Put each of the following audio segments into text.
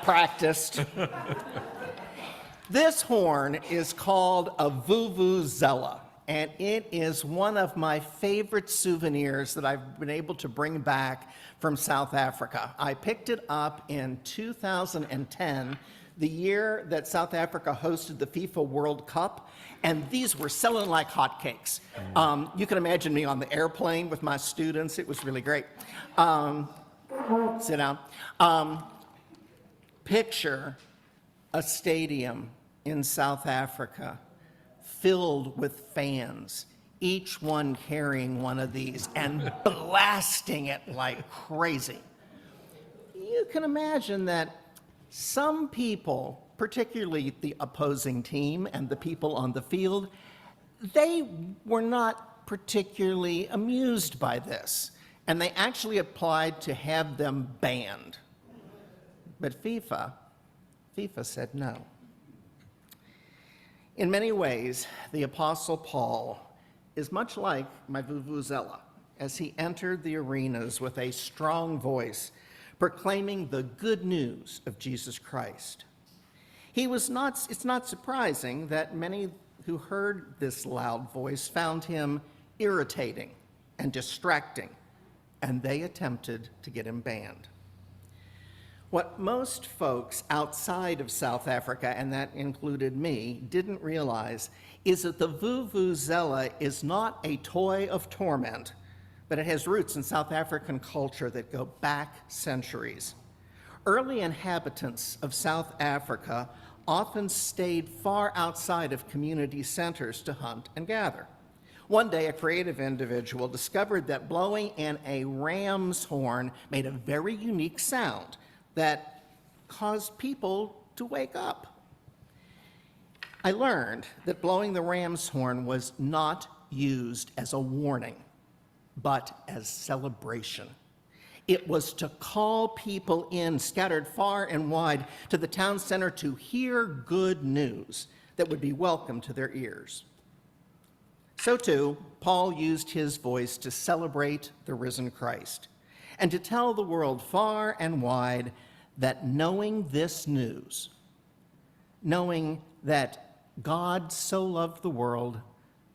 practiced. This horn is called a vuvuzela, and it is one of my favorite souvenirs that I've been able to bring back from South Africa. I picked it up in 2010, the year that South Africa hosted the FIFA World Cup, and these were selling like hotcakes. You can imagine me on the airplane with my students. It was really great. Sit down. Picture a stadium in South Africa filled with fans, each one carrying one of these and blasting it like crazy. You can imagine that some people, particularly the opposing team and the people on the field, they were not particularly amused by this, and they actually applied to have them banned. But FIFA said no. In many ways, the Apostle Paul is much like my vuvuzela as he entered the arenas with a strong voice, proclaiming the good news of Jesus Christ. It's not surprising that many who heard this loud voice found him irritating and distracting, and they attempted to get him banned. What most folks outside of South Africa, and that included me, didn't realize is that the vuvuzela is not a toy of torment, but it has roots in South African culture that go back centuries. Early inhabitants of South Africa often stayed far outside of community centers to hunt and gather. One day, a creative individual discovered that blowing in a ram's horn made a very unique sound that caused people to wake up. I learned that blowing the ram's horn was not used as a warning, but as celebration. It was to call people in, scattered far and wide, to the town center to hear good news that would be welcome to their ears. So too, Paul used his voice to celebrate the risen Christ and to tell the world far and wide that knowing this news, knowing that God so loved the world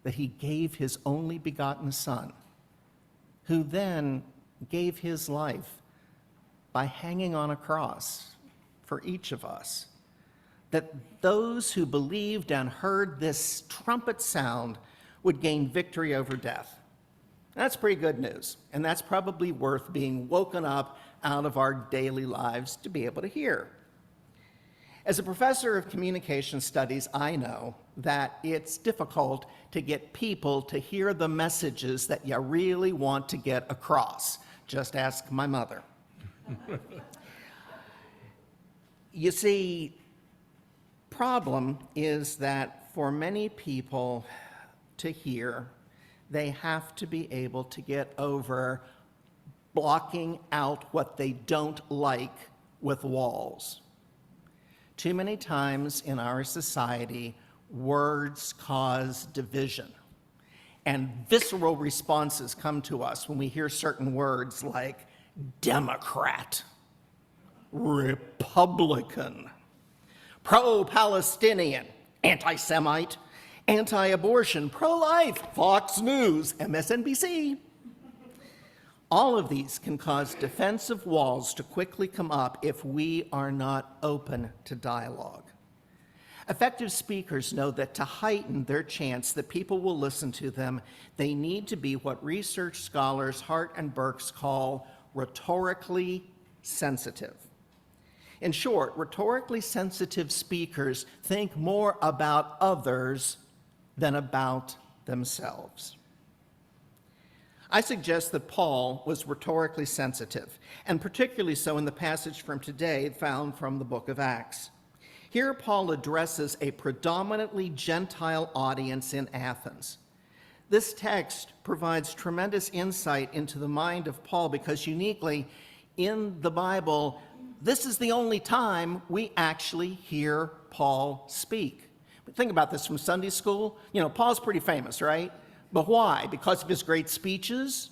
that he gave his only begotten Son, who then gave his life by hanging on a cross for each of us, that those who believed and heard this trumpet sound would gain victory over death. That's pretty good news, and that's probably worth being woken up out of our daily lives to be able to hear. As a professor of communication studies, I know that it's difficult to get people to hear the messages that you really want to get across. Just ask my mother. You see, problem is that for many people to hear, they have to be able to get over blocking out what they don't like with walls. Too many times in our society, words cause division, and visceral responses come to us when we hear certain words like Democrat, Republican, pro-Palestinian, anti-Semite, anti-abortion, pro-life, Fox News, MSNBC. All of these can cause defensive walls to quickly come up if we are not open to dialogue. Effective speakers know that to heighten their chance that people will listen to them, they need to be what research scholars Hart and Burks call rhetorically sensitive. In short, rhetorically sensitive speakers think more about others than about themselves. I suggest that Paul was rhetorically sensitive, and particularly so in the passage from today found from the book of Acts. Here, Paul addresses a predominantly Gentile audience in Athens. This text provides tremendous insight into the mind of Paul because uniquely in the Bible, this is the only time we actually hear Paul speak. Think about this from Sunday school. You know, Paul's pretty famous, right? But why? Because of his great speeches?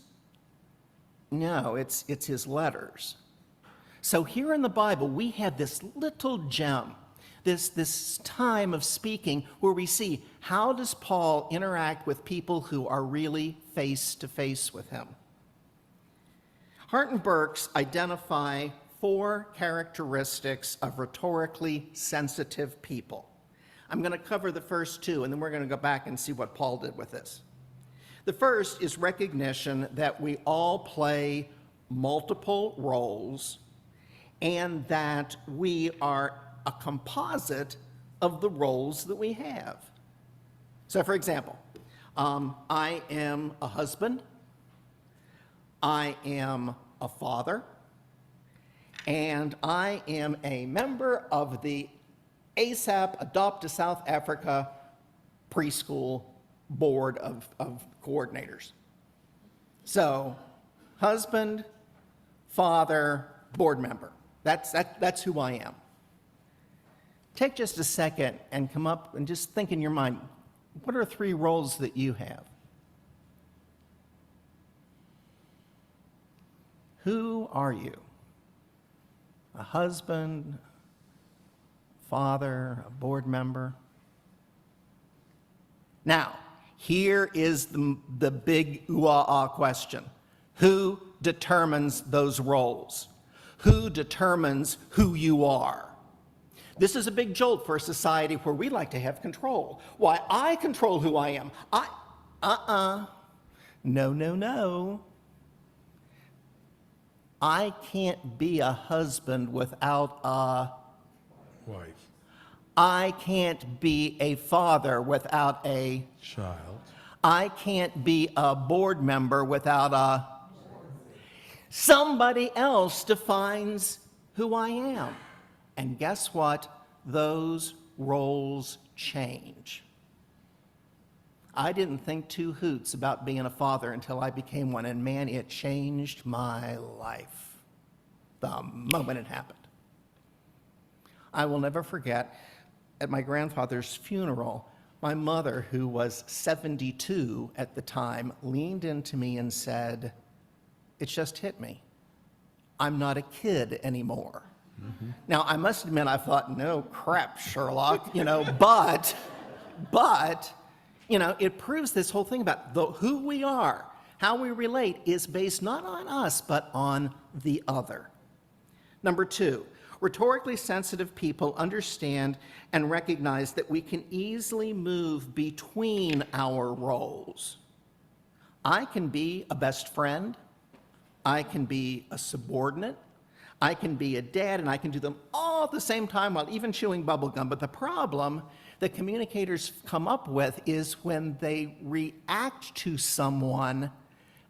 No, it's his letters. So here in the Bible, we have this little gem, this time of speaking where we see how does Paul interact with people who are really face to face with him. Hart and Burks identify 4 characteristics of rhetorically sensitive people. I'm going to cover the first 2, and then we're going to go back and see what Paul did with this. The first is recognition that we all play multiple roles and that we are a composite of the roles that we have. So, for example, I am a husband, I am a father, and I am a member of the ASAP Adopt to South Africa preschool board of coordinators. So, husband, father, board member. That's who I am. Take just a second and come up and just think in your mind, what are 3 roles that you have? Who are you? A husband, father, a board member? Now, here is the big ooh-ah-ah question. Who determines those roles? Who determines who you are? This is a big jolt for a society where we like to have control. Why, I control who I am. No. I can't be a husband without a wife. I can't be a father without a Child. I can't be a board member without a somebody else defines who I am. And guess what? Those roles change. I didn't think 2 hoots about being a father until I became one, and man, it changed my life the moment it happened. I will never forget, at my grandfather's funeral, my mother, who was 72 at the time, leaned into me and said, "It just hit me. I'm not a kid anymore." Mm-hmm. Now, I must admit, I thought, no crap, Sherlock, but, it proves this whole thing about who we are, how we relate is based not on us, but on the other. Number 2, rhetorically sensitive people understand and recognize that we can easily move between our roles. I can be a best friend, I can be a subordinate, I can be a dad, and I can do them all at the same time while even chewing bubble gum. But the problem that communicators come up with is when they react to someone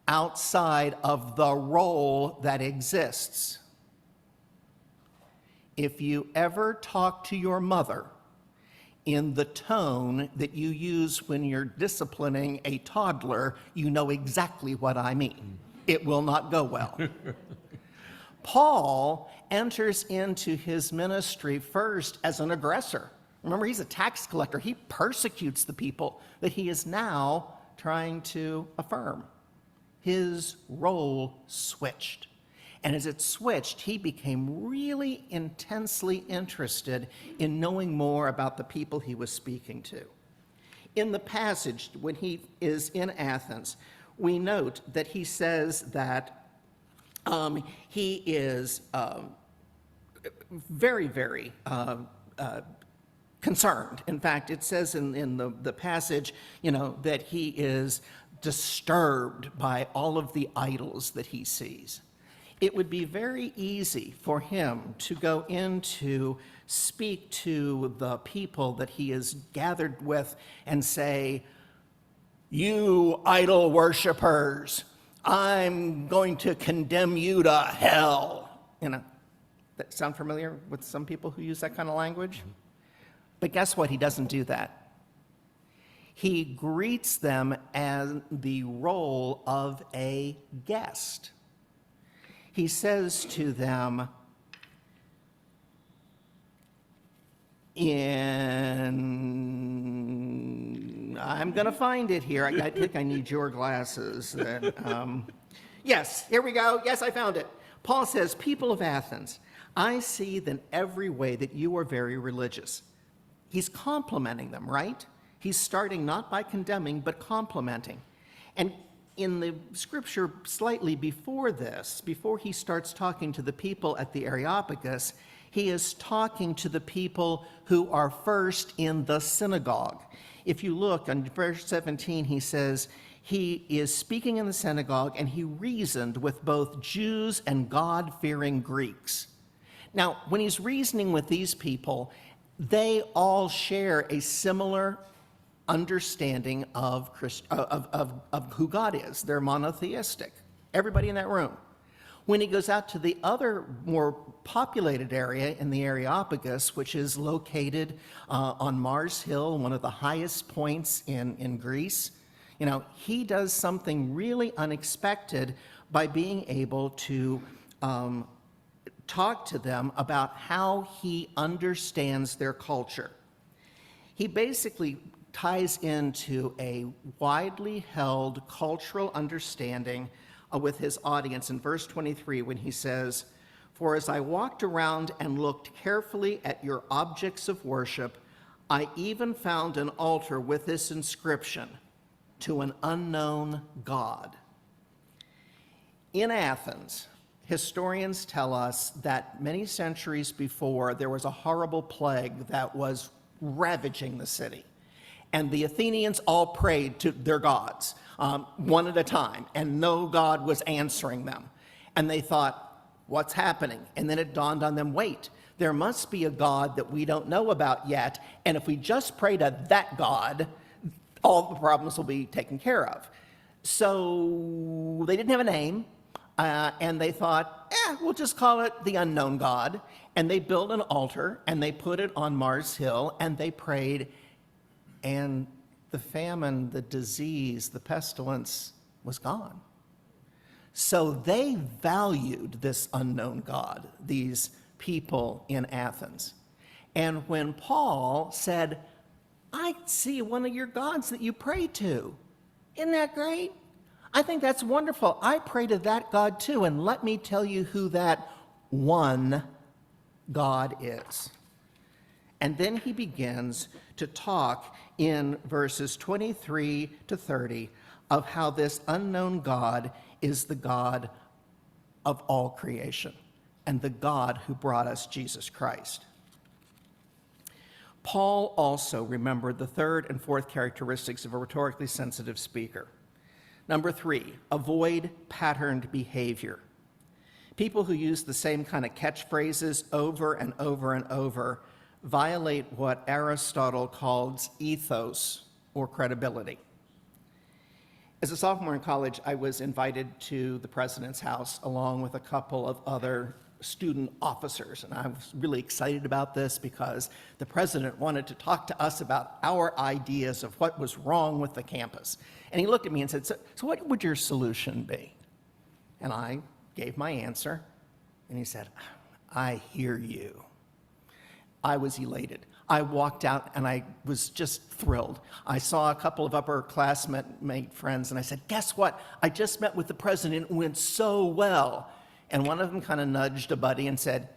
outside of the role that exists. If you ever talk to your mother in the tone that you use when you're disciplining a toddler, you know exactly what I mean. It will not go well. Paul enters into his ministry first as an aggressor. Remember, he's a tax collector. He persecutes the people that he is now trying to affirm. His role switched. And as it switched, he became really intensely interested in knowing more about the people he was speaking to. In the passage, when he is in Athens, we note that he says that he is very, very concerned. In fact, it says in the passage, that he is disturbed by all of the idols that he sees. It would be very easy for him to go in to speak to the people that he is gathered with and say, "You idol worshipers, I'm going to condemn you to hell." That sound familiar with some people who use that kind of language? But guess what? He doesn't do that. He greets them as the role of a guest. He says to them, I'm going to find it here. I think I need your glasses. Yes, here we go. Yes, I found it. Paul says, people of Athens, I see in every way that you are very religious. He's complimenting them, right? He's starting not by condemning, but complimenting. And in the scripture slightly before this, before he starts talking to the people at the Areopagus, he is talking to the people who are first in the synagogue. If you look on verse 17, he says, he is speaking in the synagogue and he reasoned with both Jews and God-fearing Greeks. Now, when he's reasoning with these people, they all share a similar understanding of who God is. They're monotheistic, everybody in that room. When he goes out to the other more populated area in the Areopagus, which is located on Mars Hill, one of the highest points in Greece, he does something really unexpected by being able to talk to them about how he understands their culture. He basically ties into a widely held cultural understanding with his audience in verse 23 when he says, "For as I walked around and looked carefully at your objects of worship, I even found an altar with this inscription, 'To an unknown God.'" In Athens, historians tell us that many centuries before, there was a horrible plague that was ravaging the city. And the Athenians all prayed to their gods, one at a time, and no god was answering them. And they thought, what's happening? And then it dawned on them, wait, there must be a God that we don't know about yet, and if we just pray to that God, all the problems will be taken care of. So they didn't have a name, and they thought, we'll just call it the unknown God. And they built an altar, and they put it on Mars Hill, and they prayed, and the famine, the disease, the pestilence was gone. So they valued this unknown God, these people in Athens. And when Paul said, I see one of your gods that you pray to, isn't that great? I think that's wonderful. I pray to that God too, and let me tell you who that one God is. And then he begins to talk in verses 23 to 30 of how this unknown God is the God of all creation and the God who brought us Jesus Christ. Paul also remembered the third and fourth characteristics of a rhetorically sensitive speaker. Number 3, avoid patterned behavior. People who use the same kind of catchphrases over and over and over violate what Aristotle calls ethos or credibility. As a sophomore in college, I was invited to the president's house along with a couple of other student officers, and I was really excited about this because the president wanted to talk to us about our ideas of what was wrong with the campus. And he looked at me and said, so what would your solution be? And I gave my answer, and he said, I hear you. I was elated. I walked out and I was just thrilled. I saw a couple of upperclassmate friends and I said, guess what? I just met with the president. It went so well. And one of them kind of nudged a buddy and said,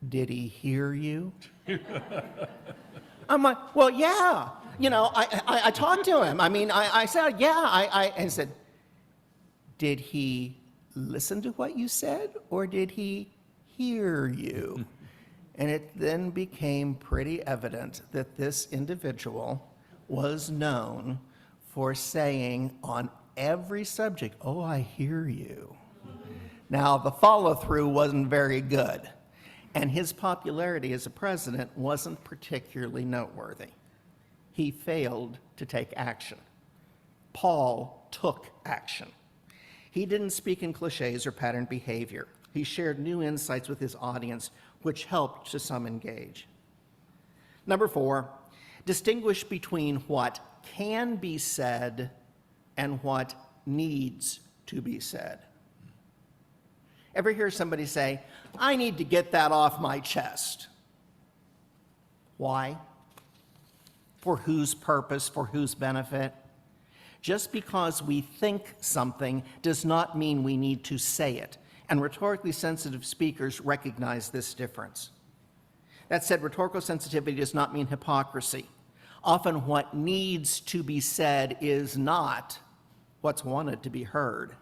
did he hear you? I'm like, well, yeah. I talked to him. I said, yeah. I said, did he listen to what you said or did he hear you? And it then became pretty evident that this individual was known for saying on every subject, oh, I hear you. Now, the follow-through wasn't very good, and his popularity as a president wasn't particularly noteworthy. He failed to take action. Paul took action. He didn't speak in cliches or patterned behavior. He shared new insights with his audience, which helped to some engage. Number 4, distinguish between what can be said and what needs to be said. Ever hear somebody say, I need to get that off my chest? Why? For whose purpose? For whose benefit? Just because we think something does not mean we need to say it. and rhetorically sensitive speakers recognize this difference. That said, rhetorical sensitivity does not mean hypocrisy. Often what needs to be said is not what's wanted to be heard.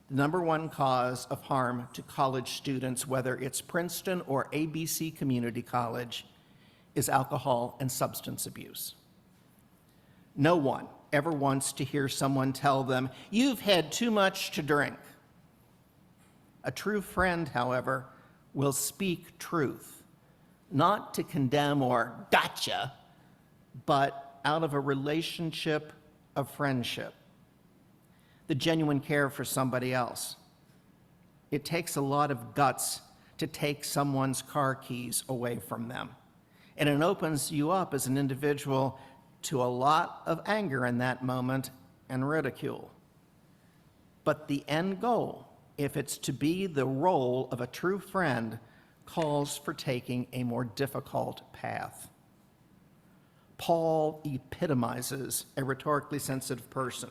The number one cause of harm to college students, whether it's Princeton or ABC Community College, is alcohol and substance abuse. No one ever wants to hear someone tell them, "You've had too much to drink." A true friend, however, will speak truth, not to condemn or gotcha, but out of a relationship of friendship, the genuine care for somebody else. It takes a lot of guts to take someone's car keys away from them, and it opens you up as an individual to a lot of anger in that moment and ridicule. But the end goal, if it's to be the role of a true friend, calls for taking a more difficult path. Paul epitomizes a rhetorically sensitive person.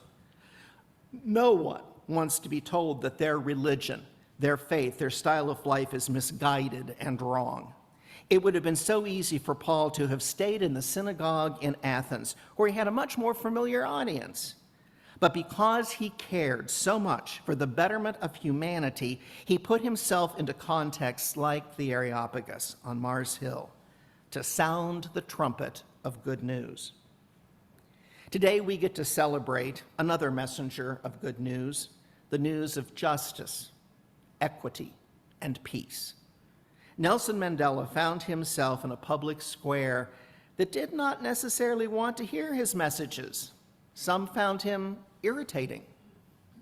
No one wants to be told that their religion, their faith, their style of life is misguided and wrong. It would have been so easy for Paul to have stayed in the synagogue in Athens, where he had a much more familiar audience. But because he cared so much for the betterment of humanity, he put himself into contexts like the Areopagus on Mars Hill to sound the trumpet of good news. Today we get to celebrate another messenger of good news, the news of justice, equity, and peace. Nelson Mandela found himself in a public square that did not necessarily want to hear his messages. Some found him irritating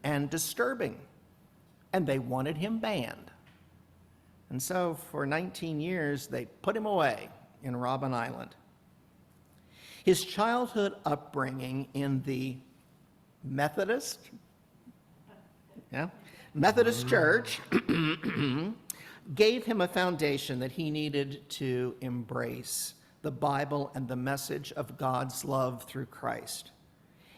and disturbing, and they wanted him banned. And so for 19 years, they put him away in Robben Island. His childhood upbringing in the Methodist Church gave him a foundation that he needed to embrace the Bible and the message of God's love through Christ.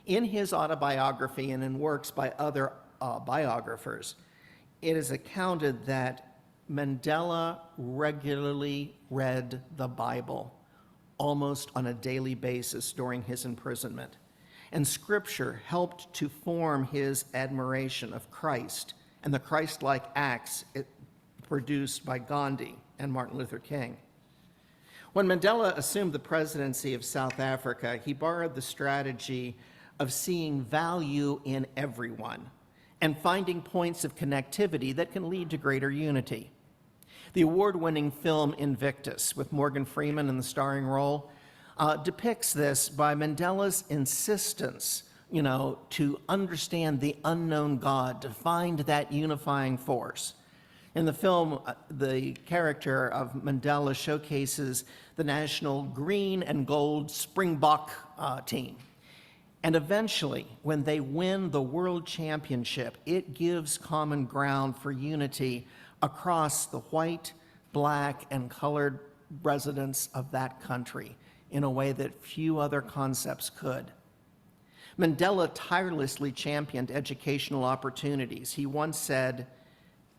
In his autobiography and in works by other biographers, it is accounted that Mandela regularly read the Bible almost on a daily basis during his imprisonment. And Scripture helped to form his admiration of Christ and the Christ-like acts produced by Gandhi and Martin Luther King. When Mandela assumed the presidency of South Africa, he borrowed the strategy of seeing value in everyone and finding points of connectivity that can lead to greater unity. The award-winning film Invictus, with Morgan Freeman in the starring role, depicts this by Mandela's insistence, to understand the unknown God, to find that unifying force. In the film, the character of Mandela showcases the national green and gold Springbok team. And eventually, when they win the world championship, it gives common ground for unity across the white, black, and colored residents of that country in a way that few other concepts could. Mandela tirelessly championed educational opportunities. He once said,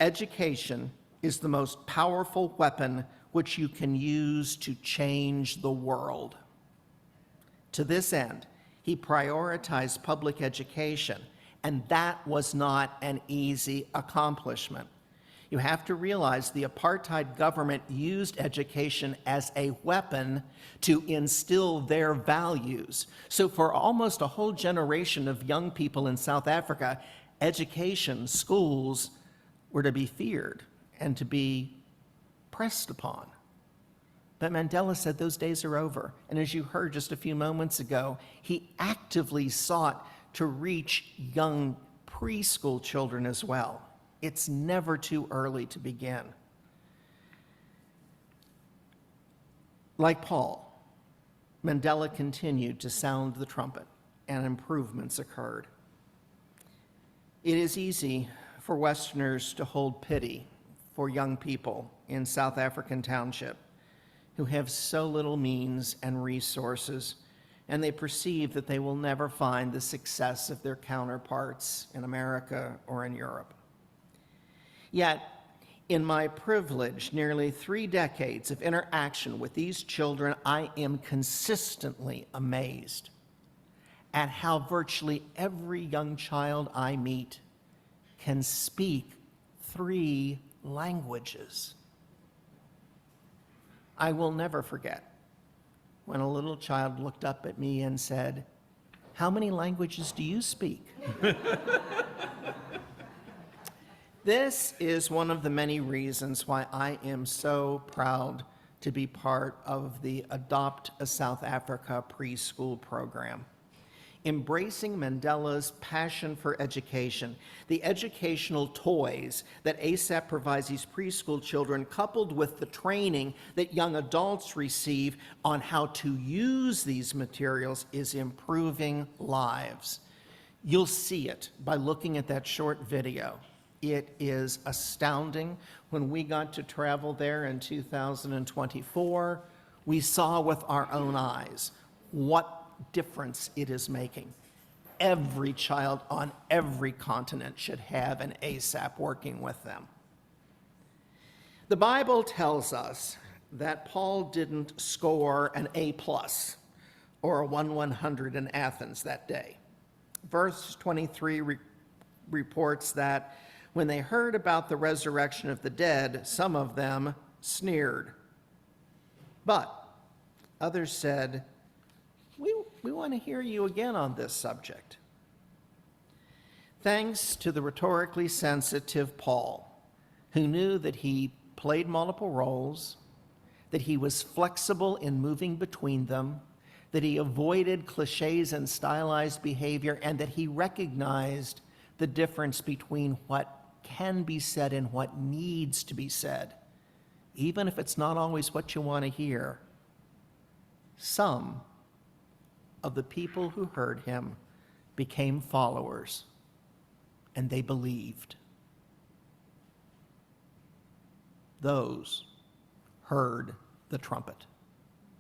"Education is the most powerful weapon which you can use to change the world." To this end, he prioritized public education, and that was not an easy accomplishment. You have to realize the apartheid government used education as a weapon to instill their values. So for almost a whole generation of young people in South Africa, education, schools, were to be feared and to be pressed upon. But Mandela said those days are over. And as you heard just a few moments ago, he actively sought to reach young preschool children as well. It's never too early to begin. Like Paul, Mandela continued to sound the trumpet, and improvements occurred. It is easy for Westerners to hold pity for young people in South African Township who have so little means and resources, and they perceive that they will never find the success of their counterparts in America or in Europe. Yet, in my privileged nearly 3 decades of interaction with these children, I am consistently amazed at how virtually every young child I meet can speak 3 languages. I will never forget when a little child looked up at me and said, "How many languages do you speak?" This is one of the many reasons why I am so proud to be part of the Adopt a South Africa preschool program. Embracing Mandela's passion for education, the educational toys that ASAP provides these preschool children, coupled with the training that young adults receive on how to use these materials, is improving lives. You'll see it by looking at that short video. It is astounding. When we got to travel there in 2024, we saw with our own eyes what difference it is making. Every child on every continent should have an ASAP working with them. The Bible tells us that Paul didn't score an A+ or a 1/100 in Athens that day. Verse 23 reports that when they heard about the resurrection of the dead, some of them sneered. But others said, we want to hear you again on this subject. Thanks to the rhetorically sensitive Paul, who knew that he played multiple roles, that he was flexible in moving between them, that he avoided cliches and stylized behavior, and that he recognized the difference between what can be said and what needs to be said, even if it's not always what you want to hear. Some of the people who heard him became followers, and they believed. Those heard the trumpet.